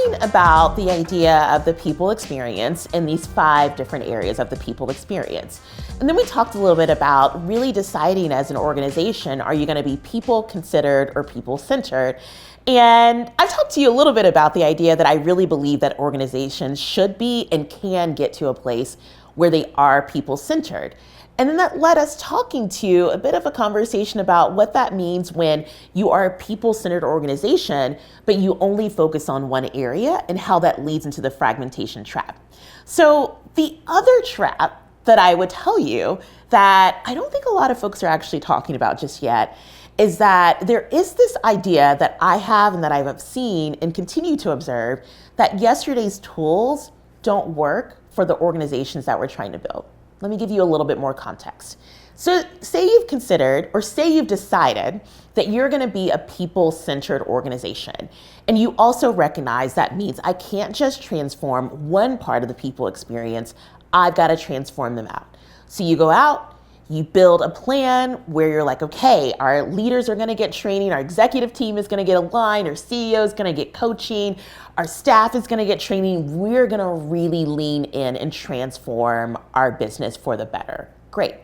talking about the idea of the people experience in these 5 different areas of the people experience. And then we talked a little bit about really deciding as an organization, are you going to be people considered or people centered? And I've talked to you a little bit about the idea that I really believe that organizations should be and can get to a place where they are people centered. And then that led us talking to a bit of a conversation about what that means when you are a people-centered organization, but you only focus on one area and how that leads into the fragmentation trap. So the other trap that I would tell you that I don't think a lot of folks are actually talking about just yet is that there is this idea that I have and that I've seen and continue to observe that yesterday's tools don't work for the organizations that we're trying to build. Let me give you a little bit more context. So say you've considered or say you've decided that you're going to be a people-centered organization. And you also recognize that means I can't just transform one part of the people experience. I've got to transform them out. So you go out, you build a plan where you're like, okay, our leaders are going to get training, our executive team is going to get aligned, our CEO is going to get coaching, our staff is going to get training. We're going to really lean in and transform our business for the better. Great.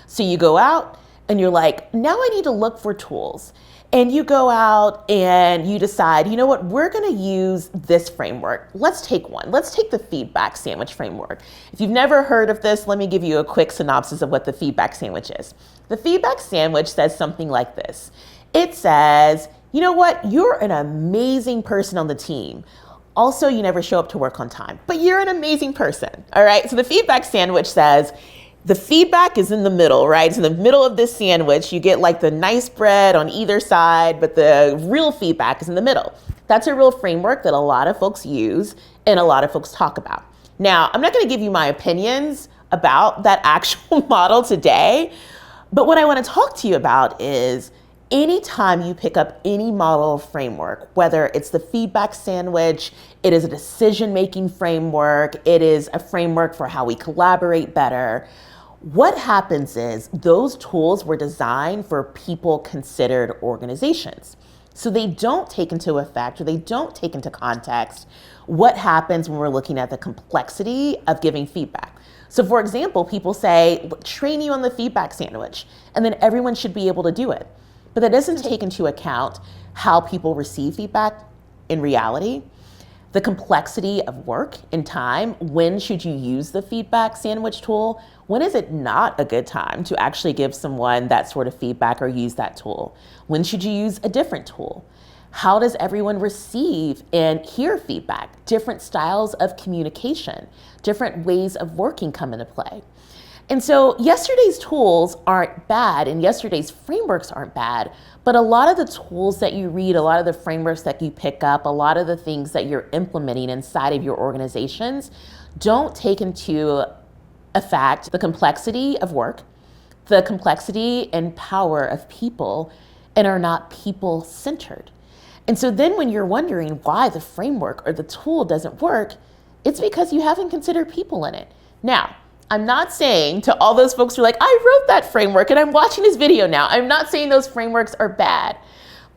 So you go out and you're like, now I need to look for tools. And you go out and you decide, you know what, we're going to use this framework. Let's take one. Let's take the feedback sandwich framework. If you've never heard of this, let me give you a quick synopsis of what the feedback sandwich is. The feedback sandwich says something like this. It says, you know what, you're an amazing person on the team. Also, you never show up to work on time, but you're an amazing person. All right. So the feedback sandwich says, the feedback is in the middle, right? So in the middle of this sandwich, you get like the nice bread on either side, but the real feedback is in the middle. That's a real framework that a lot of folks use and a lot of folks talk about. Now, I'm not going to give you my opinions about that actual model today, but what I want to talk to you about is anytime you pick up any model or framework, whether it's the feedback sandwich, it is a decision-making framework, it is a framework for how we collaborate better, what happens is those tools were designed for people-considered organizations. So they don't take into effect or they don't take into context what happens when we're looking at the complexity of giving feedback. So for example, people say, train you on the feedback sandwich, and then everyone should be able to do it. But that doesn't take into account how people receive feedback in reality, the complexity of work and time. When should you use the feedback sandwich tool? When is it not a good time to actually give someone that sort of feedback or use that tool? When should you use a different tool? How does everyone receive and hear feedback? Different styles of communication, different ways of working come into play. And so yesterday's tools aren't bad and yesterday's frameworks aren't bad, but a lot of the tools that you read, a lot of the frameworks that you pick up, a lot of the things that you're implementing inside of your organizations don't take into effect the complexity of work, the complexity and power of people, and are not people-centered. And so then when you're wondering why the framework or the tool doesn't work, it's because you haven't considered people in it. Now, I'm not saying to all those folks who are like, I wrote that framework and I'm watching this video now. I'm not saying those frameworks are bad,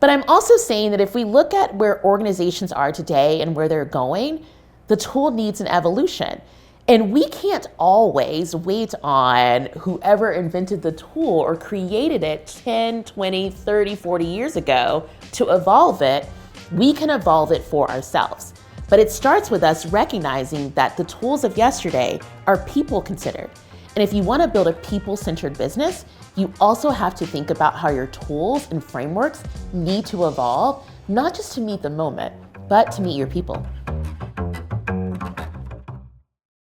but I'm also saying that if we look at where organizations are today and where they're going, the tool needs an evolution. And we can't always wait on whoever invented the tool or created it 10, 20, 30, 40 years ago to evolve it. We can evolve it for ourselves. But it starts with us recognizing that the tools of yesterday are people considered. And if you want to build a people-centered business, you also have to think about how your tools and frameworks need to evolve, not just to meet the moment, but to meet your people.